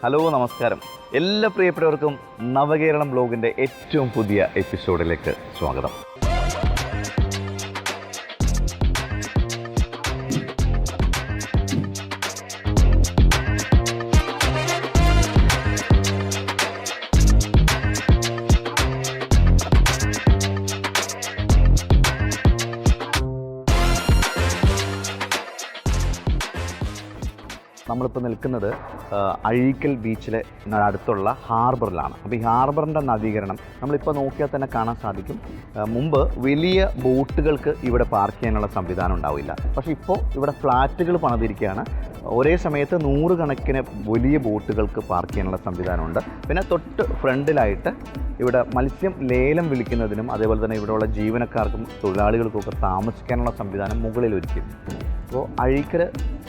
Hello നമസ്കാരം. എല്ലാ പ്രിയപ്പെട്ടവർക്കും നവകേരളം ബ്ലോഗിൻ്റെ ഏറ്റവും പുതിയ എപ്പിസോഡിലേക്ക് സ്വാഗതം. നമ്മളിപ്പോൾ നിൽക്കുന്നത് അഴീക്കൽ ബീച്ചിലെ അടുത്തുള്ള ഹാർബറിലാണ്. അപ്പോൾ ഈ ഹാർബറിൻ്റെ നവീകരണം നമ്മളിപ്പോൾ നോക്കിയാൽ തന്നെ കാണാൻ സാധിക്കും. മുമ്പ് വലിയ ബോട്ടുകൾക്ക് ഇവിടെ പാർക്ക് ചെയ്യാനുള്ള സംവിധാനം ഉണ്ടാവില്ല. പക്ഷേ ഇപ്പോൾ ഇവിടെ ഫ്ലാറ്റുകൾ പണിതിരിക്കുകയാണ്. ഒരേ സമയത്ത് 100 കണക്കിന് വലിയ ബോട്ടുകൾക്ക് പാർക്ക് ചെയ്യാനുള്ള സംവിധാനമുണ്ട്. പിന്നെ തൊട്ട് ഫ്രണ്ടിലായിട്ട് ഇവിടെ മത്സ്യം ലേലം വിളിക്കുന്നതിനും അതേപോലെ തന്നെ ഇവിടെയുള്ള ജീവനക്കാർക്കും തൊഴിലാളികൾക്കൊക്കെ താമസിക്കാനുള്ള സംവിധാനം മുകളിൽ ഒരുക്കി. അപ്പോൾ അഴീക്കൽ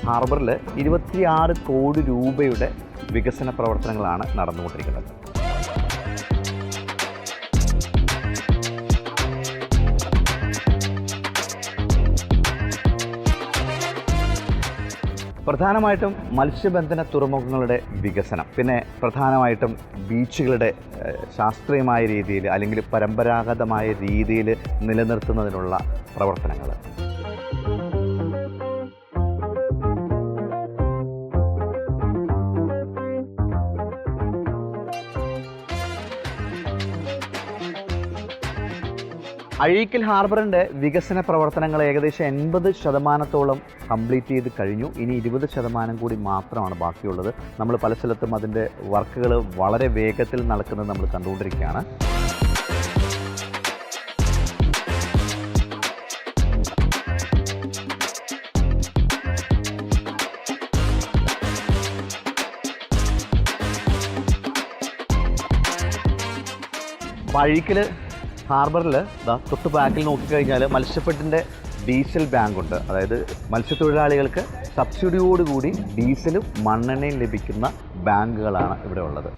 ഹാർബറിൽ 26 കോടി രൂപയുടെ വികസന പ്രവർത്തനങ്ങളാണ് നടന്നുകൊണ്ടിരിക്കുന്നത്. പ്രധാനമായിട്ടും മത്സ്യബന്ധന തുറമുഖങ്ങളുടെ വികസനം, പിന്നെ പ്രധാനമായിട്ടും ബീച്ചുകളുടെ ശാസ്ത്രീയമായ രീതിയിൽ അല്ലെങ്കിൽ പരമ്പരാഗതമായ രീതിയിൽ നിലനിർത്തുന്നതിനുള്ള പ്രവർത്തനങ്ങൾ. അഴീക്കൽ ഹാർബറിൻ്റെ വികസന പ്രവർത്തനങ്ങൾ ഏകദേശം 80% കംപ്ലീറ്റ് ചെയ്ത് കഴിഞ്ഞു. ഇനി 20% കൂടി മാത്രമാണ് ബാക്കിയുള്ളത്. നമ്മൾ പല സ്ഥലത്തും അതിൻ്റെ വർക്കുകൾ വളരെ വേഗത്തിൽ നടക്കുന്നത് നമ്മൾ കണ്ടുകൊണ്ടിരിക്കുകയാണ്. അഴീക്കൽ ഹാർബറിൽ തൊട്ട് ബാക്കിൽ നോക്കിക്കഴിഞ്ഞാൽ മത്സ്യഫെഡിൻ്റെ ഡീസൽ ബാങ്കുണ്ട്. അതായത് മത്സ്യത്തൊഴിലാളികൾക്ക് സബ്സിഡിയോടുകൂടി ഡീസലും മണ്ണെണ്ണയും ലഭിക്കുന്ന ബാങ്കുകളാണ് ഇവിടെ ഉള്ളത്.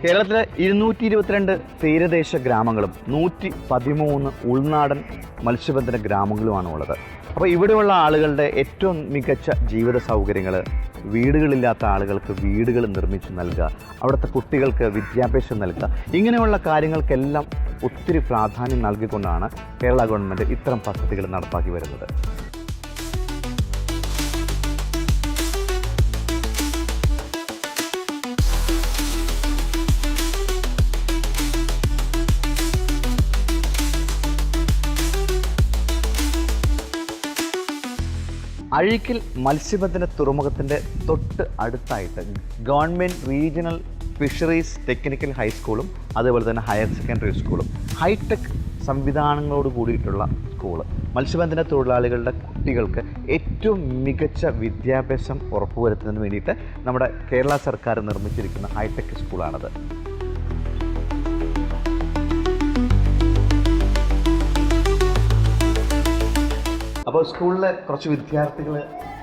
കേരളത്തിലെ 222 തീരദേശ ഗ്രാമങ്ങളും 113 ഉൾനാടൻ മത്സ്യബന്ധന ഗ്രാമങ്ങളുമാണ് ഉള്ളത്. അപ്പോൾ ഇവിടെയുള്ള ആളുകളുടെ ഏറ്റവും മികച്ച ജീവിത സൗകര്യങ്ങൾ, വീടുകളില്ലാത്ത ആളുകൾക്ക് വീടുകൾ നിർമ്മിച്ച് നൽകുക, അവിടുത്തെ കുട്ടികൾക്ക് വിദ്യാഭ്യാസം നൽകുക, ഇങ്ങനെയുള്ള കാര്യങ്ങൾക്കെല്ലാം ഒത്തിരി പ്രാധാന്യം നൽകിക്കൊണ്ടാണ് കേരള ഗവൺമെൻറ് ഇത്തരം പദ്ധതികൾ നടപ്പാക്കി വരുന്നത്. അഴീക്കൽ മത്സ്യബന്ധന തുറമുഖത്തിൻ്റെ തൊട്ട് അടുത്തായിട്ട് ഗവൺമെൻറ് റീജിയണൽ ഫിഷറീസ് ടെക്നിക്കൽ ഹൈസ്കൂളും അതേപോലെ തന്നെ ഹയർ സെക്കൻഡറി സ്കൂളും ഹൈടെക് സംവിധാനങ്ങളോട് കൂടിയിട്ടുള്ള സ്കൂള്. മത്സ്യബന്ധന തൊഴിലാളികളുടെ കുട്ടികൾക്ക് ഏറ്റവും മികച്ച വിദ്യാഭ്യാസം ഉറപ്പുവരുത്തുന്നതിന് വേണ്ടിയിട്ട് നമ്മുടെ കേരള സർക്കാർ നിർമ്മിച്ചിരിക്കുന്ന ഹൈടെക് സ്കൂളാണത്. അപ്പോൾ സ്കൂളിലെ കുറച്ച് വിദ്യാർത്ഥികൾ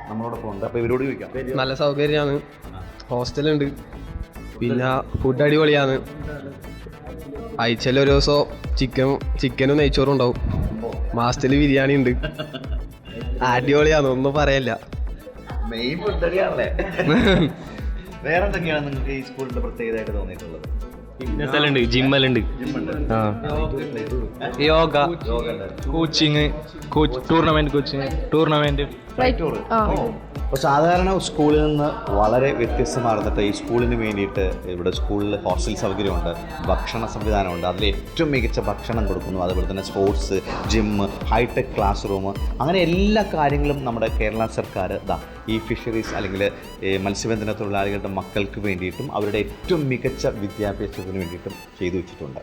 നമ്മളോടൊപ്പം ഉണ്ട്. അപ്പോൾ ഇവരോട് ചോദിക്കാം. നല്ല സൗകര്യമാണ്, ഹോസ്റ്റലുണ്ട്, പിന്നെ ഫുഡ് അടിപൊളിയാണ്. ആഴ്ചയിൽ ഒരു ദിവസം ചിക്കനും നെയ്ച്ചോറും ഉണ്ടാവും. മാസത്തിൽ ബിരിയാണി ഉണ്ട്. അടിപൊളിയാണ്, ഒന്നും പറയല്ല. മെയിൻ ഫുഡ് അടിയാണല്ലേ. വേറെ എന്തൊക്കെയാണ് നിങ്ങൾക്ക് ഈ സ്കൂളിൻ്റെ പ്രത്യേകതയായിട്ട് തോന്നിയിട്ടുള്ളത്? ഫിറ്റ്നസ് ജിമ്മെല്ലാം ഉണ്ട്, യോഗ, കോച്ചിങ്, ടൂർണമെന്റ്. അപ്പോൾ സാധാരണ സ്കൂളിൽ നിന്ന് വളരെ വ്യത്യസ്തമാർന്നിട്ട് ഈ സ്കൂളിന് വേണ്ടിയിട്ട് ഇവിടെ സ്കൂളിൽ ഹോസ്റ്റൽ സൗകര്യമുണ്ട്, ഭക്ഷണ സംവിധാനമുണ്ട്, അതിൽ ഏറ്റവും മികച്ച ഭക്ഷണം കൊടുക്കുന്നു, അതുപോലെ തന്നെ sports, gym, hitech classroom, അങ്ങനെ എല്ലാ കാര്യങ്ങളും നമ്മുടെ കേരള സർക്കാർ ഈ ഫിഷറീസ് അല്ലെങ്കിൽ മത്സ്യബന്ധന തൊഴിലാളികളുടെ മക്കൾക്ക് വേണ്ടിയിട്ടും അവരുടെ ഏറ്റവും മികച്ച വിദ്യാഭ്യാസത്തിന് വേണ്ടിയിട്ടും ചെയ്തു വെച്ചിട്ടുണ്ട്.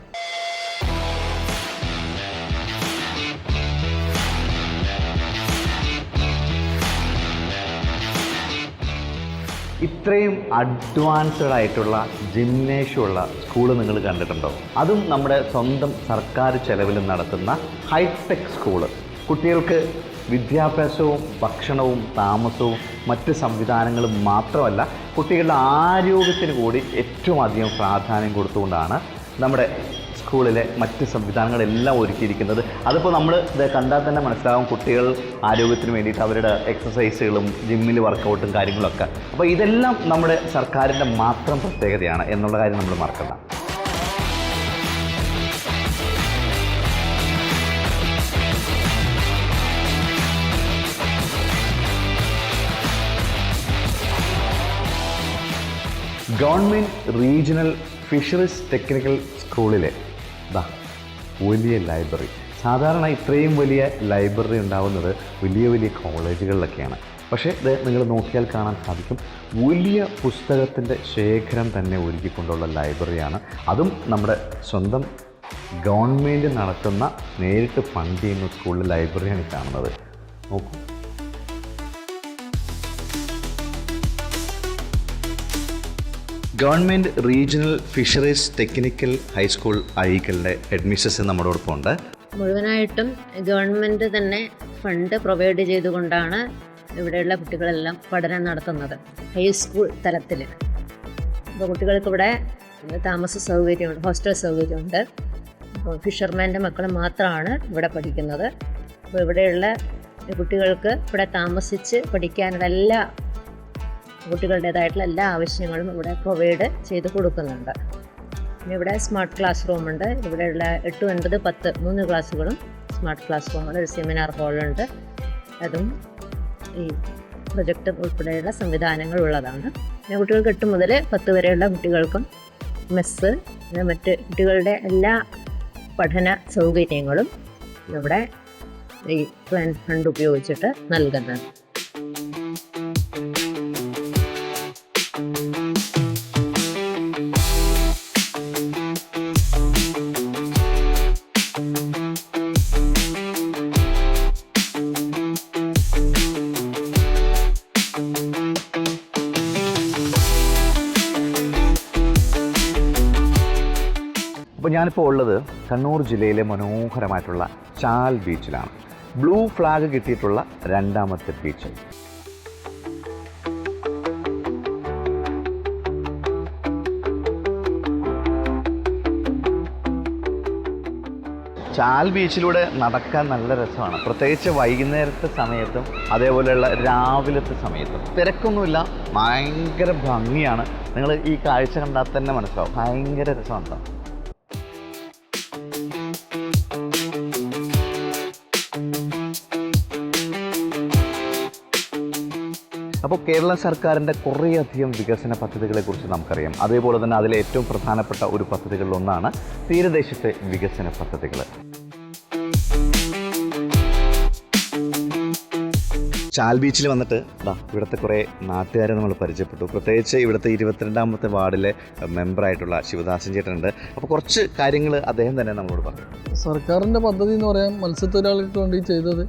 ഇത്രയും അഡ്വാൻസ്ഡ് ആയിട്ടുള്ള ജിംനേഷ്യമുള്ള സ്കൂൾ നിങ്ങൾ കണ്ടിട്ടുണ്ടോ? അതും നമ്മുടെ സ്വന്തം സർക്കാർ ചെലവിൽ നടത്തുന്ന ഹൈടെക് സ്കൂള്. കുട്ടികൾക്ക് വിദ്യാഭ്യാസവും ഭക്ഷണവും താമസവും മറ്റ് സംവിധാനങ്ങളും മാത്രമല്ല, കുട്ടികളുടെ ആരോഗ്യത്തിന് കൂടി ഏറ്റവും അധികം പ്രാധാന്യം കൊടുത്തുകൊണ്ടാണ് നമ്മുടെ സ്കൂളിലെ മറ്റ് സംവിധാനങ്ങളെല്ലാം ഒരുക്കിയിരിക്കുന്നത്. അതിപ്പോൾ നമ്മൾ ഇത് കണ്ടാൽ തന്നെ മനസ്സിലാവും, കുട്ടികൾ ആരോഗ്യത്തിന് വേണ്ടിയിട്ട് അവരുടെ എക്സസൈസുകളും ജിമ്മിൽ വർക്കൗട്ടും കാര്യങ്ങളൊക്കെ. അപ്പോൾ ഇതെല്ലാം നമ്മുടെ സർക്കാരിൻ്റെ മാത്രം പ്രത്യേകതയാണ് എന്നുള്ള കാര്യം നമ്മൾ മറക്കണ്ട. ഗവൺമെൻറ് റീജിയണൽ ഫിഷറീസ് ടെക്നിക്കൽ സ്കൂളിലെ വലിയ ലൈബ്രറി. സാധാരണ ഇത്രയും വലിയ ലൈബ്രറി ഉണ്ടാവുന്നത് വലിയ വലിയ കോളേജുകളിലൊക്കെയാണ്. പക്ഷേ ഇത് നിങ്ങൾ നോക്കിയാൽ കാണാൻ സാധിക്കും, വലിയ പുസ്തകത്തിൻ്റെ ശേഖരം തന്നെ ഒരുക്കിക്കൊണ്ടുള്ള ലൈബ്രറിയാണ്. അതും നമ്മുടെ സ്വന്തം ഗവൺമെൻറ് നടത്തുന്ന, നേരിട്ട് ഫണ്ട് ചെയ്യുന്ന സ്കൂളിലെ ലൈബ്രറിയാണ് കാണുന്നത്. നോക്കൂ. Government regional fisheries technical high school അഴീക്കലിൻ്റെ ഹെഡ്മിസ്ട്രസ് നമ്മളോടൊപ്പം ഉണ്ട്. മുഴുവനായിട്ടും ഗവൺമെൻറ് തന്നെ ഫണ്ട് പ്രൊവൈഡ് ചെയ്തുകൊണ്ടാണ് ഇവിടെയുള്ള കുട്ടികളെല്ലാം പഠനം നടത്തുന്നത്, ഹൈസ്കൂൾ തലത്തിൽ. അപ്പോൾ കുട്ടികൾക്കിവിടെ താമസ സൗകര്യമുണ്ട്, ഹോസ്റ്റൽ സൗകര്യമുണ്ട്. അപ്പോൾ ഫിഷർമാൻ്റെ മക്കൾ മാത്രമാണ് ഇവിടെ പഠിക്കുന്നത്. അപ്പോൾ ഇവിടെയുള്ള കുട്ടികൾക്ക് ഇവിടെ താമസിച്ച് പഠിക്കാനുള്ള എല്ലാ കുട്ടികളുടേതായിട്ടുള്ള എല്ലാ ആവശ്യങ്ങളും ഇവിടെ പ്രൊവൈഡ് ചെയ്ത് കൊടുക്കുന്നുണ്ട്. പിന്നെ ഇവിടെ സ്മാർട്ട് ക്ലാസ് റൂമുണ്ട്. ഇവിടെയുള്ള 8, 9, 10 3 ക്ലാസ്സുകളും സ്മാർട്ട് ക്ലാസ് റൂമുണ്ട്. ഒരു സെമിനാർ ഹാളുണ്ട്. അതും ഈ പ്രൊജക്ടർ ഉൾപ്പെടെയുള്ള സംവിധാനങ്ങൾ ഉള്ളതാണ്. പിന്നെ കുട്ടികൾക്ക് 8 മുതൽ 10 വരെയുള്ള കുട്ടികൾക്കും മെസ്സ്, പിന്നെ മറ്റ് കുട്ടികളുടെ എല്ലാ പഠന സൗകര്യങ്ങളും ഇവിടെ ഈ പ്ലാൻ ഫണ്ട് ഉപയോഗിച്ചിട്ട് നൽകുന്നത്. അപ്പോൾ ഞാനിപ്പോൾ ഉള്ളത് കണ്ണൂർ ജില്ലയിലെ മനോഹരമായിട്ടുള്ള ചാൽ ബീച്ചിലാണ്. ബ്ലൂ ഫ്ലാഗ് കിട്ടിയിട്ടുള്ള 2ാമത്തെ ബീച്ച്. ചാൽ ബീച്ചിലൂടെ നടക്കാൻ നല്ല രസമാണ്, പ്രത്യേകിച്ച് വൈകുന്നേരത്തെ സമയത്തും അതേപോലെയുള്ള രാവിലത്തെ സമയത്തും. തിരക്കൊന്നുമില്ല, ഭയങ്കര ഭംഗിയാണ്. നിങ്ങൾ ഈ കാഴ്ച കണ്ടാൽ തന്നെ മനസ്സിലാവും, ഭയങ്കര രസമാണ്. അപ്പോൾ കേരള സർക്കാരിൻ്റെ കുറേയധികം വികസന പദ്ധതികളെക്കുറിച്ച് നമുക്കറിയാം. അതേപോലെ തന്നെ അതിലെ ഏറ്റവും പ്രധാനപ്പെട്ട ഒരു പദ്ധതികളിലൊന്നാണ് തീരദേശത്തെ വികസന പദ്ധതികൾ. ചാൽ ബീച്ചിൽ വന്നിട്ട് ഇവിടുത്തെ കുറേ നാട്ടുകാരെ നമ്മൾ പരിചയപ്പെട്ടു. പ്രത്യേകിച്ച് ഇവിടുത്തെ 22ാമത്തെ വാർഡിലെ മെമ്പറായിട്ടുള്ള ശിവദാസൻ ചേട്ടനുണ്ട്. അപ്പോൾ കുറച്ച് കാര്യങ്ങൾ അദ്ദേഹം തന്നെ നമ്മളോട് പറഞ്ഞു. സർക്കാരിൻ്റെ പദ്ധതി എന്ന് പറയാൻ മത്സ്യത്തൊഴിലാളികൾക്ക് വേണ്ടി ചെയ്തത്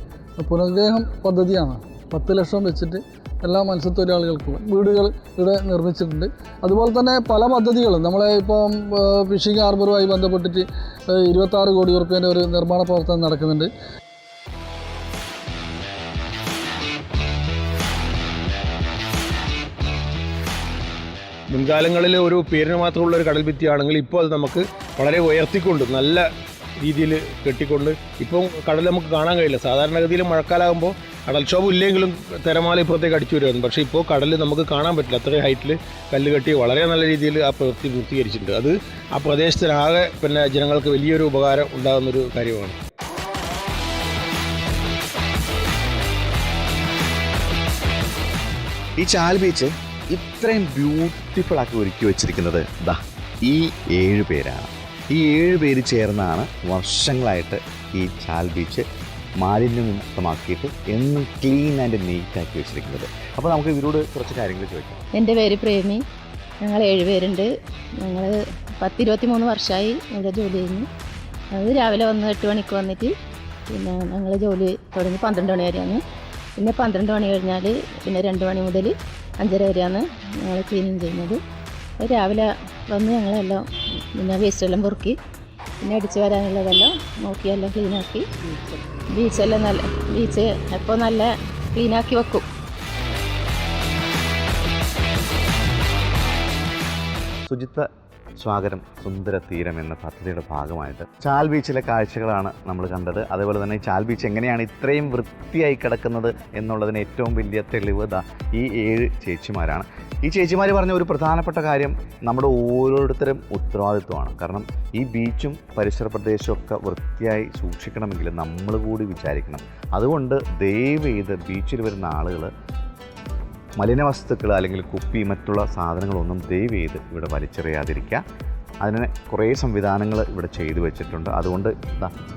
പുനർഗ്രഹം പദ്ധതിയാണ്. 10 ലക്ഷം വെച്ചിട്ട് എല്ലാ മത്സ്യത്തൊഴിലാളികൾക്കും വീടുകൾ ഇവിടെ നിർമ്മിച്ചിട്ടുണ്ട്. അതുപോലെ തന്നെ പല പദ്ധതികളും നമ്മളെ ഇപ്പം ഫിഷിംഗ് ഹാർബറുമായി ബന്ധപ്പെട്ടിട്ട് 26 കോടി രൂപേൻ്റെ ഒരു നിർമ്മാണ പ്രവർത്തനം നടക്കുന്നുണ്ട്. മുൻകാലങ്ങളിൽ ഒരു പേരിന് മാത്രമുള്ള ഒരു കടൽ ഭിത്തിയാണെങ്കിൽ ഇപ്പോൾ അത് നമുക്ക് വളരെ ഉയർത്തിക്കൊണ്ട് നല്ല രീതിയിൽ കെട്ടിക്കൊണ്ട് ഇപ്പം കടൽ നമുക്ക് കാണാൻ കഴിയില്ല. സാധാരണഗതിയിൽ മഴക്കാലമാകുമ്പോൾ കടൽക്ഷോഭം ഇല്ലെങ്കിലും തിരമാല ഇപ്പുറത്തേക്ക് അടിച്ചു വരുമായിരുന്നു. പക്ഷേ ഇപ്പോൾ കടൽ നമുക്ക് കാണാൻ പറ്റില്ല. അത്രയും ഹൈറ്റിൽ കല്ല് കെട്ടി വളരെ നല്ല രീതിയിൽ ആ പ്രവൃത്തി പൂർത്തീകരിച്ചിട്ടുണ്ട്. അത് ആ പ്രദേശത്തിനാകെ പിന്നെ ജനങ്ങൾക്ക് വലിയൊരു ഉപകാരം ഉണ്ടാകുന്നൊരു കാര്യമാണ്. ഈ ചാൽ ബീച്ച് ഇത്രയും ബ്യൂട്ടിഫുൾ ആക്കി ഒരുക്കി വെച്ചിരിക്കുന്നത് ഈ 7 പേരാണ്. ഈ 7 പേര് ചേർന്നാണ് വർഷങ്ങളായിട്ട് ഈ ചാൽ ബീച്ച് മാലിന്യമുക്തമാക്കിയിട്ട് എന്നും ക്ലീൻ ആൻഡ് നീറ്റ് ആക്കി വെച്ചിരിക്കുന്നത്. അപ്പോൾ നമുക്ക് ഇവരോട് കുറച്ച് കാര്യങ്ങൾ ചോദിക്കാം. എൻ്റെ പേര് പ്രേമി. ഞങ്ങൾ 7 പേരുണ്ട്. ഞങ്ങൾ 10-23 വർഷമായി ഇവിടെ ജോലി ചെയ്യുന്നു. അത് രാവിലെ വന്ന് 8 മണിക്ക് വന്നിട്ട് പിന്നെ ഞങ്ങൾ ജോലി തുടങ്ങി 12 മണി വരെയാണ്. പിന്നെ 12 മണി കഴിഞ്ഞാൽ പിന്നെ 2 മണി മുതൽ 5:30 വരെയാണ് ഞങ്ങൾ ക്ലീനിങ് ചെയ്യുന്നത്. രാവിലെ വന്ന് ഞങ്ങളെല്ലാം പിന്നെ വേസ്റ്റെല്ലാം പൊറുക്കി പിന്നെ അടിച്ചു വരാനുള്ളതെല്ലാം നോക്കി എല്ലാം ക്ലീനാക്കി ബീച്ചെല്ലാം ബീച്ച് എപ്പോൾ നല്ല ക്ലീനാക്കി വെക്കും. ശുചിത്വ സ്വാഗതം സുന്ദര തീരം എന്ന പദ്ധതിയുടെ ഭാഗമായിട്ട് ചാൽ ബീച്ചിലെ കാഴ്ചകളാണ് നമ്മൾ കണ്ടത്. അതേപോലെ തന്നെ ചാൽ ബീച്ച് എങ്ങനെയാണ് ഇത്രയും വൃത്തിയായി കിടക്കുന്നത് എന്നുള്ളതിന് ഏറ്റവും വലിയ തെളിവ് ഈ 7 ചേച്ചിമാരാണ്. ഈ ചേച്ചിമാർ പറഞ്ഞ ഒരു പ്രധാനപ്പെട്ട കാര്യം നമ്മുടെ ഓരോരുത്തരും ഉത്തരവാദിത്വമാണ്. കാരണം ഈ ബീച്ചും പരിസര പ്രദേശവും ഒക്കെ വൃത്തിയായി സൂക്ഷിക്കണമെങ്കിൽ നമ്മൾ കൂടി വിചാരിക്കണം. അതുകൊണ്ട് ദയവ് ചെയ്ത് ബീച്ചിൽ വരുന്ന ആളുകൾ മലിനവസ്തുക്കൾ അല്ലെങ്കിൽ കുപ്പി മറ്റുള്ള സാധനങ്ങളൊന്നും ദയവ് ചെയ്ത് ഇവിടെ വലിച്ചെറിയാതിരിക്കുക. അതിന് കുറേ സംവിധാനങ്ങൾ ഇവിടെ ചെയ്തു വെച്ചിട്ടുണ്ട്. അതുകൊണ്ട്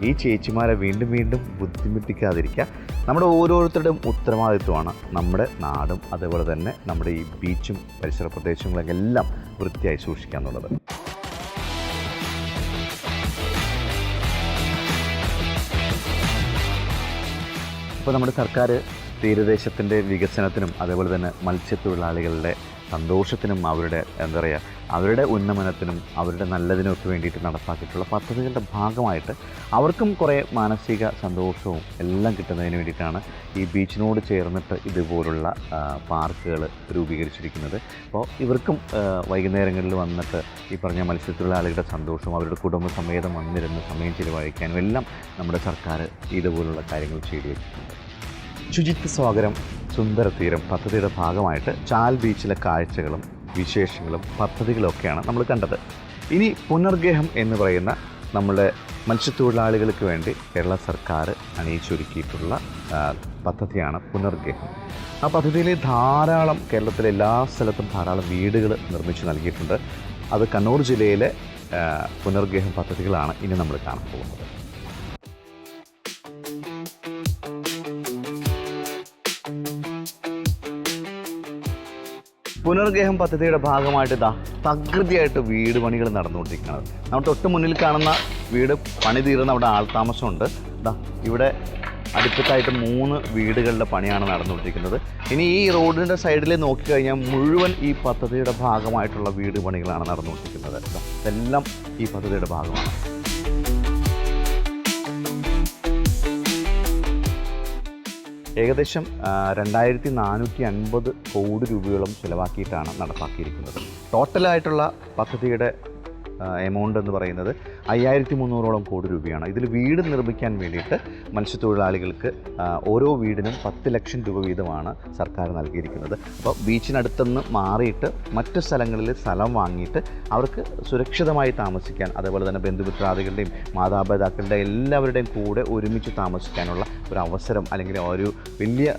ഈ ചേച്ചിമാരെ വീണ്ടും വീണ്ടും ബുദ്ധിമുട്ടിക്കാതിരിക്കുക. നമ്മുടെ ഓരോരുത്തരുടെയും ഉത്തരവാദിത്വമാണ് നമ്മുടെ നാടും അതേപോലെ തന്നെ നമ്മുടെ ഈ ബീച്ചും പരിസര പ്രദേശങ്ങളെല്ലാം വൃത്തിയായി സൂക്ഷിക്കുക എന്നുള്ളത്. ഇപ്പോൾ നമ്മുടെ സർക്കാർ തീരദേശത്തിൻ്റെ വികസനത്തിനും അതേപോലെ തന്നെ മത്സ്യത്തൊഴിലാളികളുടെ സന്തോഷത്തിനും അവരുടെ ഉന്നമനത്തിനും അവരുടെ നല്ലതിനുമൊക്കെ വേണ്ടിയിട്ട് നടപ്പാക്കിയിട്ടുള്ള പദ്ധതികളുടെ ഭാഗമായിട്ട് അവർക്കും കുറേ മാനസിക സന്തോഷവും എല്ലാം കിട്ടുന്നതിന് വേണ്ടിയിട്ടാണ് ഈ ബീച്ചിനോട് ചേർന്നിട്ട് ഇതുപോലുള്ള പാർക്കുകൾ രൂപീകരിച്ചിരിക്കുന്നത്. അപ്പോൾ ഇവർക്കും വൈകുന്നേരങ്ങളിൽ വന്നിട്ട് ഈ പറഞ്ഞ മത്സ്യത്തൊഴിലാളികളുടെ സന്തോഷവും അവരുടെ കുടുംബസമേതം വന്നിരുന്ന് സമയം ചിലവഴിക്കാനും എല്ലാം നമ്മുടെ സർക്കാർ ഇതുപോലുള്ള കാര്യങ്ങൾ ചെയ്തു വെച്ചിട്ടുണ്ട്. ശുചിത്വ സ്വാഗതം സുന്ദര തീരം പദ്ധതിയുടെ ഭാഗമായിട്ട് ചാൽ ബീച്ചിലെ കാഴ്ചകളും വിശേഷങ്ങളും പദ്ധതികളൊക്കെയാണ് നമ്മൾ കണ്ടത്. ഇനി പുനർഗേഹം എന്ന് പറയുന്ന നമ്മുടെ മത്സ്യത്തൊഴിലാളികൾക്ക് വേണ്ടി കേരള സർക്കാർ അണിയിച്ചൊരുക്കിയിട്ടുള്ള പദ്ധതിയാണ് പുനർഗേഹം. ആ പദ്ധതിയിൽ കേരളത്തിലെ എല്ലാ സ്ഥലത്തും ധാരാളം വീടുകൾ നിർമ്മിച്ച് നൽകിയിട്ടുണ്ട്. അത് കണ്ണൂർ ജില്ലയിലെ പുനർഗേഹം പദ്ധതികളാണ് ഇനി നമ്മൾ കാണാൻ പോകുന്നത്. പുനർഗേഹം പദ്ധതിയുടെ ഭാഗമായിട്ട് തകൃതിയായിട്ട് വീട് പണികൾ നടന്നുകൊണ്ടിരിക്കുന്നത്. നമ്മൾ തൊട്ട് മുന്നിൽ കാണുന്ന വീട് പണി തീർന്ന അവിടെ ആൾതാമസമുണ്ട്. ഇവിടെ അടുപ്പിട്ടായിട്ട് 3 വീടുകളുടെ പണിയാണ് നടന്നുകൊണ്ടിരിക്കുന്നത്. ഇനി ഈ റോഡിൻ്റെ സൈഡിൽ നോക്കിക്കഴിഞ്ഞാൽ മുഴുവൻ ഈ പദ്ധതിയുടെ ഭാഗമായിട്ടുള്ള വീട് പണികളാണ് നടന്നുകൊണ്ടിരിക്കുന്നത്. ഇതെല്ലാം ഈ പദ്ധതിയുടെ ഭാഗമാണ്. ഏകദേശം 2450 കോടി രൂപയോളം ചിലവാക്കിയിട്ടാണ് നടപ്പാക്കിയിരിക്കുന്നത്. ടോട്ടലായിട്ടുള്ള പദ്ധതിയുടെ എമൗണ്ട് എന്ന് പറയുന്നത് 5300ഓളം കോടി രൂപയാണ്. ഇതിൽ വീട് നിർമ്മിക്കാൻ വേണ്ടിയിട്ട് മത്സ്യത്തൊഴിലാളികൾക്ക് ഓരോ വീടിനും 10 ലക്ഷം രൂപ വീതമാണ് സർക്കാർ നൽകിയിരിക്കുന്നത്. അപ്പോൾ ബീച്ചിനടുത്തുനിന്ന് മാറിയിട്ട് മറ്റ് സ്ഥലങ്ങളിൽ സ്ഥലം വാങ്ങിയിട്ട് അവർക്ക് സുരക്ഷിതമായി താമസിക്കാൻ, അതേപോലെ തന്നെ ബന്ധുമിത്രാദികളുടെയും മാതാപിതാക്കളുടെ എല്ലാവരുടെയും കൂടെ ഒരുമിച്ച് താമസിക്കാനുള്ള ഒരു അവസരം അല്ലെങ്കിൽ ഒരു വലിയ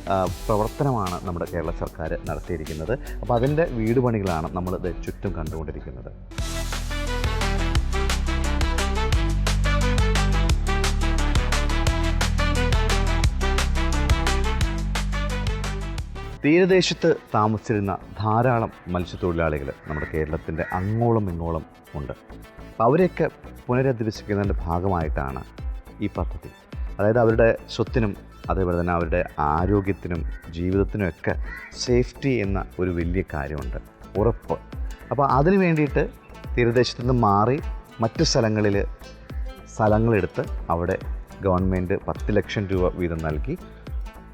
പ്രവർത്തനമാണ് നമ്മുടെ കേരള സർക്കാർ നടത്തിയിരിക്കുന്നത്. അപ്പോൾ അതിൻ്റെ വീട് പണികളാണ് നമ്മളിത് ചുറ്റും കണ്ടുകൊണ്ടിരിക്കുന്നത്. തീരദേശത്ത് താമസിച്ചിരുന്ന ധാരാളം മത്സ്യത്തൊഴിലാളികൾ നമ്മുടെ കേരളത്തിൻ്റെ അങ്ങോളം ഇങ്ങോളം ഉണ്ട്. അപ്പോൾ അവരെയൊക്കെ പുനരധിവസിക്കുന്നതിൻ്റെ ഭാഗമായിട്ടാണ് ഈ പദ്ധതി. അതായത് അവരുടെ സ്വത്തിനും അതേപോലെ തന്നെ അവരുടെ ആരോഗ്യത്തിനും ജീവിതത്തിനുമൊക്കെ സേഫ്റ്റി എന്ന ഒരു വലിയ കാര്യമുണ്ട്, ഉറപ്പ്. അപ്പോൾ അതിന് വേണ്ടിയിട്ട് തീരദേശത്ത് നിന്ന് മാറി മറ്റു സ്ഥലങ്ങളെടുത്ത് അവിടെ ഗവൺമെൻറ് 10 ലക്ഷം രൂപ വീതം നൽകി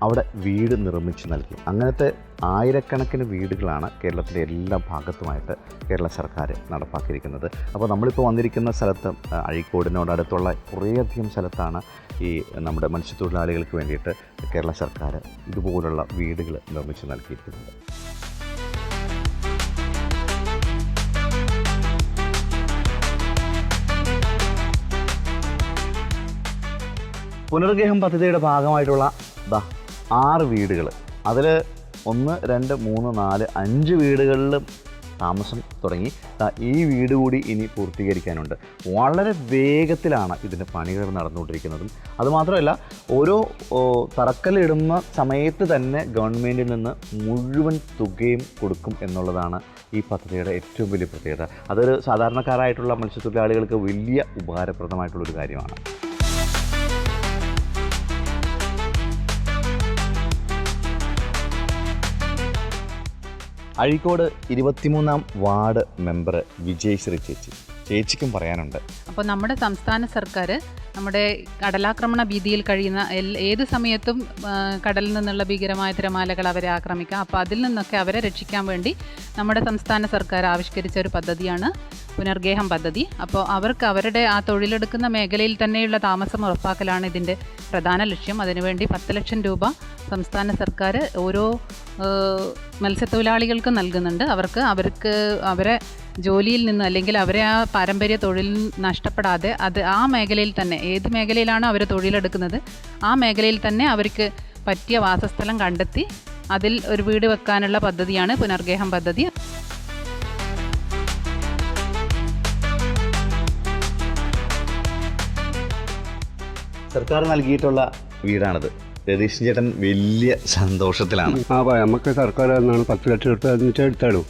അവിടെ വീട് നിർമ്മിച്ച് നൽകി. അങ്ങനത്തെ ആയിരക്കണക്കിന് വീടുകളാണ് കേരളത്തിലെ എല്ലാ ഭാഗത്തുമായിട്ട് കേരള സർക്കാർ നടപ്പാക്കിയിരിക്കുന്നത്. അപ്പോൾ നമ്മളിപ്പോൾ വന്നിരിക്കുന്ന സ്ഥലത്ത് അഴീക്കോടിനോടടുത്തുള്ള കുറേയധികം സ്ഥലത്താണ് ഈ നമ്മുടെ മത്സ്യത്തൊഴിലാളികൾക്ക് വേണ്ടിയിട്ട് കേരള സർക്കാർ ഇതുപോലുള്ള വീടുകൾ നിർമ്മിച്ച് നൽകിയിരിക്കുന്നത്. പുനർഗേഹം പദ്ധതിയുടെ ഭാഗമായിട്ടുള്ള 6 വീടുകൾ, അതിൽ 1, 2, 3, 4, 5 വീടുകളിൽ താമസം തുടങ്ങി. ഈ വീട് കൂടി ഇനി പൂർത്തീകരിക്കാനുണ്ട്. വളരെ വേഗത്തിലാണ് ഇതിൻ്റെ പണികൾ നടന്നുകൊണ്ടിരിക്കുന്നതും. അതുമാത്രമല്ല ഓരോ തറക്കല്ലിടുന്ന സമയത്ത് തന്നെ ഗവൺമെൻറ്റിൽ നിന്ന് മുഴുവൻ തുകയും കൊടുക്കും എന്നുള്ളതാണ് ഈ പദ്ധതിയുടെ ഏറ്റവും വലിയ പ്രത്യേകത. അതൊരു സാധാരണക്കാരായിട്ടുള്ള മത്സ്യത്തൊഴിലാളികൾക്ക് വലിയ ഉപകാരപ്രദമായിട്ടുള്ളൊരു കാര്യമാണ്. അഴീക്കോട് 23-ാം വാർഡ് മെമ്പർ വിജയശ്രീ ചേച്ചി ചേച്ചിക്കും പറയാനുണ്ട്. അപ്പോൾ നമ്മുടെ സംസ്ഥാന സർക്കാർ നമ്മുടെ കടലാക്രമണ ഭീതിയിൽ കഴിയുന്ന ഏത് സമയത്തും കടലിൽ നിന്നുള്ള ഭീകരമായ തിരമാലകൾ അവരെ ആക്രമിക്കാം. അപ്പോൾ അതിൽ നിന്നൊക്കെ അവരെ രക്ഷിക്കാൻ വേണ്ടി നമ്മുടെ സംസ്ഥാന സർക്കാർ ആവിഷ്കരിച്ച ഒരു പദ്ധതിയാണ് പുനർഗേഹം പദ്ധതി. അപ്പോൾ അവർക്ക് അവരുടെ ആ തൊഴിലെടുക്കുന്ന മേഖലയിൽ തന്നെയുള്ള താമസം ഉറപ്പാക്കലാണ് ഇതിൻ്റെ പ്രധാന ലക്ഷ്യം. അതിനുവേണ്ടി 10 ലക്ഷം രൂപ സംസ്ഥാന സർക്കാർ ഓരോ മത്സ്യത്തൊഴിലാളികൾക്കും നൽകുന്നുണ്ട്. അവർക്ക് അവരെ ജോലിയിൽ നിന്ന് അല്ലെങ്കിൽ അവരെ ആ പാരമ്പര്യ തൊഴിൽ നഷ്ടപ്പെടാതെ ആ മേഖലയിൽ തന്നെ, ഏത് മേഖലയിലാണോ അവർ തൊഴിലെടുക്കുന്നത് ആ മേഖലയിൽ തന്നെ അവർക്ക് പറ്റിയ വാസസ്ഥലം കണ്ടെത്തി അതിൽ ഒരു വീട് വെക്കാനുള്ള പദ്ധതിയാണ് പുനർഗേഹം പദ്ധതി. സർക്കാർ നൽകിയിട്ടുള്ള വീടാണിത്. രതീഷ് ചേട്ടൻ വലിയ സന്തോഷത്തിലാണ്. നമുക്ക് സർക്കാർ എന്നാണ് 10 ലക്ഷം എടുത്ത് എടുത്താലോ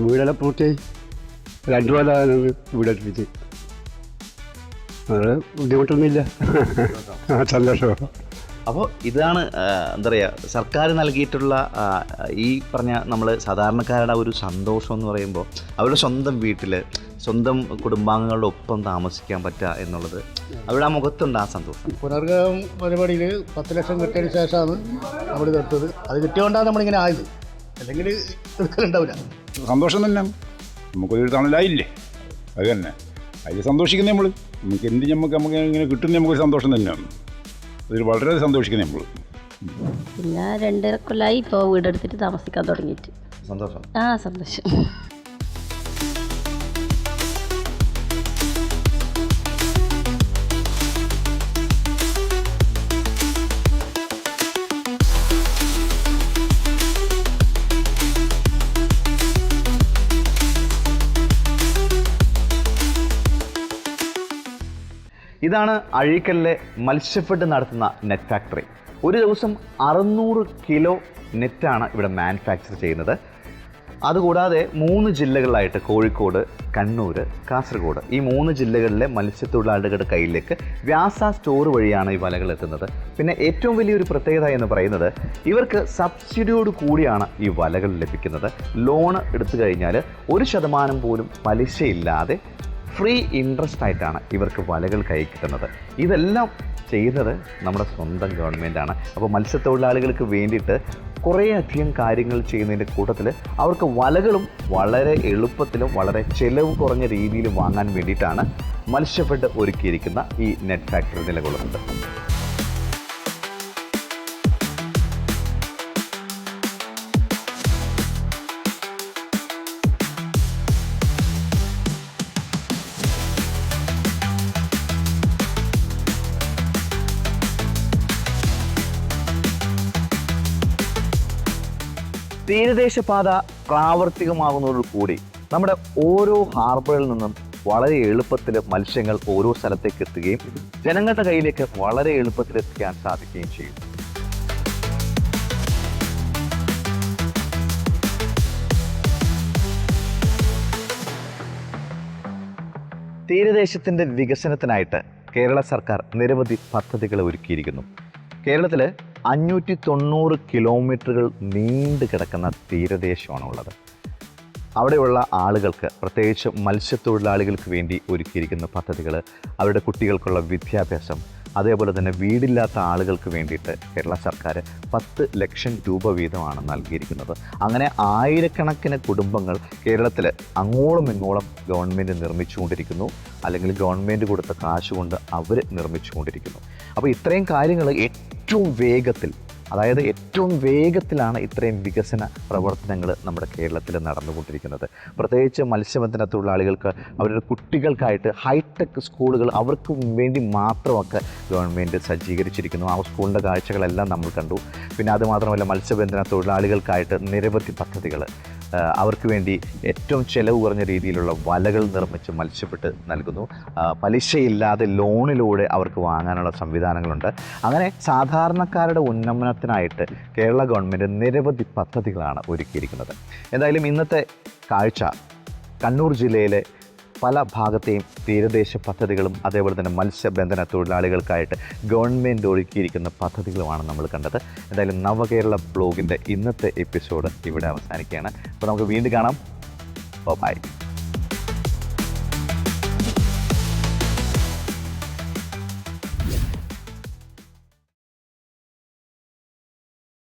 വീടെല്ലാം പൂർത്തിയായി 2 കൊല്ലം വീടെടുപ്പിച്ച്. അത് ബുദ്ധിമുട്ടൊന്നുമില്ല, സന്തോഷം. അപ്പോൾ ഇതാണ് എന്താ പറയുക, സർക്കാർ നൽകിയിട്ടുള്ള ഈ പറഞ്ഞ നമ്മൾ സാധാരണക്കാരുടെ ഒരു സന്തോഷം എന്ന് പറയുമ്പോൾ അവരുടെ സ്വന്തം വീട്ടിൽ സ്വന്തം കുടുംബാംഗങ്ങളുടെ ഒപ്പം താമസിക്കാൻ പറ്റുക എന്നുള്ളത് അവരുടെ ആ മുഖത്തുണ്ട് ആ സന്തോഷം. പുനർഗേഹം പരിപാടിയിൽ 10 ലക്ഷം കിട്ടിയതിന് ശേഷമാണ് നമ്മൾ എടുത്തത്. അത് കിട്ടിയോണ്ടാണ് നമ്മളിങ്ങനെ ആയത്, അല്ലെങ്കിൽ എടുക്കലുണ്ടാവില്ല. സന്തോഷം തന്നെ, നമുക്കൊരു തണലായില്ലേ, അത് തന്നെ അതിൽ സന്തോഷിക്കുന്നത് നമ്മൾ. നമുക്ക് എന്ത് നമുക്ക് ഇങ്ങനെ കിട്ടുന്ന നമുക്കൊരു സന്തോഷം തന്നെയാണ്. അതിൽ വളരെ സന്തോഷിക്കുന്നത് നമ്മൾ. പിന്നെ 2 കൊല്ലമായി ഇപ്പോൾ വീടെടുത്തിട്ട് താമസിക്കാൻ തുടങ്ങിയിട്ട്. സന്തോഷം. സന്തോഷം. ഇതാണ് അഴീക്കലിലെ മത്സ്യഫെഡ് നടത്തുന്ന നെറ്റ് ഫാക്ടറി. ഒരു ദിവസം 600 കിലോ നെറ്റാണ് ഇവിടെ മാനുഫാക്ചർ ചെയ്യുന്നത്. അതുകൂടാതെ 3 ജില്ലകളിലായിട്ട് കോഴിക്കോട്, കണ്ണൂർ, കാസർഗോഡ്, ഈ 3 ജില്ലകളിലെ മത്സ്യത്തൊഴിലാളികളുടെ കയ്യിലേക്ക് വ്യാസ സ്റ്റോർ വഴിയാണ് ഈ വലകൾ എത്തുന്നത്. പിന്നെ ഏറ്റവും വലിയൊരു പ്രത്യേകത എന്ന് പറയുന്നത് ഇവർക്ക് സബ്സിഡിയോട് കൂടിയാണ് ഈ വലകൾ ലഭിക്കുന്നത്. ലോൺ എടുത്തു കഴിഞ്ഞാൽ 1% പോലും പലിശയില്ലാതെ ഫ്രീ ഇൻട്രസ്റ്റ് ആയിട്ടാണ് ഇവർക്ക് വലകൾ കൈ കിട്ടുന്നത്. ഇതെല്ലാം ചെയ്യുന്നത് നമ്മുടെ സ്വന്തം ഗവൺമെൻറ്റാണ്. അപ്പോൾ മത്സ്യത്തൊഴിലാളികൾക്ക് വേണ്ടിയിട്ട് കുറേയധികം കാര്യങ്ങൾ ചെയ്യുന്നതിൻ്റെ കൂട്ടത്തിൽ അവർക്ക് വലകളും വളരെ എളുപ്പത്തിലും വളരെ ചിലവ് കുറഞ്ഞ രീതിയിലും വാങ്ങാൻ വേണ്ടിയിട്ടാണ് മത്സ്യഫെഡ് ഒരുക്കിയിരിക്കുന്ന ഈ നെറ്റ് ഫാക്ടറി നിലകൊള്ളുന്നത്. തീരദേശപാത പ്രാവർത്തികമാകുന്നതോടുകൂടി നമ്മുടെ ഓരോ ഹാർബറിൽ നിന്നും വളരെ എളുപ്പത്തിൽ മത്സ്യങ്ങൾ ഓരോ സ്ഥലത്തേക്ക് എത്തുകയും ജനങ്ങളുടെ കയ്യിലേക്ക് വളരെ എളുപ്പത്തിൽ എത്തിക്കാൻ സാധിക്കുകയും ചെയ്യും. തീരദേശത്തിൻ്റെ വികസനത്തിനായിട്ട് കേരള സർക്കാർ നിരവധി പദ്ധതികൾ ഒരുക്കിയിരിക്കുന്നു. കേരളത്തിൽ 590 കിലോമീറ്ററുകൾ നീണ്ടു കിടക്കുന്ന തീരദേശമാണുള്ളത്. അവിടെയുള്ള ആളുകൾക്ക്, പ്രത്യേകിച്ച് മത്സ്യത്തൊഴിലാളികൾക്ക് വേണ്ടി ഒരുക്കിയിരിക്കുന്ന പദ്ധതികൾ, അവരുടെ കുട്ടികൾക്കുള്ള വിദ്യാഭ്യാസം, അതേപോലെ തന്നെ വീടില്ലാത്ത ആളുകൾക്ക് വേണ്ടിയിട്ട് കേരള സർക്കാർ 10 ലക്ഷം രൂപ വീതമാണ് നൽകിയിരിക്കുന്നത്. അങ്ങനെ ആയിരക്കണക്കിന് കുടുംബങ്ങൾ കേരളത്തിൽ അങ്ങോളം ഇങ്ങോളം ഗവൺമെൻറ് നിർമ്മിച്ചുകൊണ്ടിരിക്കുന്നു, അല്ലെങ്കിൽ ഗവൺമെൻറ് കൊടുത്ത കാശ് കൊണ്ട് അവർ നിർമ്മിച്ചുകൊണ്ടിരിക്കുന്നു. അപ്പോൾ ഇത്രയും കാര്യങ്ങൾ ഏറ്റവും വേഗത്തിലാണ് ഇത്രയും വികസന പ്രവർത്തനങ്ങൾ നമ്മുടെ കേരളത്തിൽ നടന്നുകൊണ്ടിരിക്കുന്നത്. പ്രത്യേകിച്ച് മത്സ്യബന്ധന തൊഴിലാളികൾക്ക് അവരുടെ കുട്ടികൾക്കായിട്ട് ഹൈടെക് സ്കൂളുകൾ അവർക്ക് വേണ്ടി മാത്രമൊക്കെ ഗവൺമെൻറ് സജ്ജീകരിച്ചിരിക്കുന്നു. ആ സ്കൂളിൻ്റെ കാഴ്ചകളെല്ലാം നമ്മൾ കണ്ടു. പിന്നെ അതുമാത്രമല്ല, മത്സ്യബന്ധന തൊഴിലാളികൾക്കായിട്ട് നിരവധി പദ്ധതികൾ, അവർക്ക് വേണ്ടി ഏറ്റവും ചിലവ് കുറഞ്ഞ രീതിയിലുള്ള വലകൾ നിർമ്മിച്ച് മത്സ്യഫെഡ് നൽകുന്നു. പലിശയില്ലാതെ ലോണിലൂടെ അവർക്ക് വാങ്ങാനുള്ള സംവിധാനങ്ങളുണ്ട്. അങ്ങനെ സാധാരണക്കാരുടെ ഉന്നമനത്തിനായിട്ട് കേരള ഗവൺമെൻറ് നിരവധി പദ്ധതികളാണ് ഒരുക്കിയിരിക്കുന്നത്. എന്തായാലും ഇന്നത്തെ കാഴ്ച കണ്ണൂർ ജില്ലയിലെ പല ഭാഗത്തെയും തീരദേശ പദ്ധതികളും അതേപോലെ തന്നെ മത്സ്യബന്ധന തൊഴിലാളികൾക്കായിട്ട് ഗവൺമെൻറ് ഒരുക്കിയിരിക്കുന്ന പദ്ധതികളുമാണ് നമ്മൾ കണ്ടത്. എന്തായാലും നവകേരള ബ്ലോഗിൻ്റെ ഇന്നത്തെ എപ്പിസോഡ് ഇവിടെ അവസാനിക്കുകയാണ്. അപ്പോൾ നമുക്ക് വീണ്ടും കാണാം. ബൈ.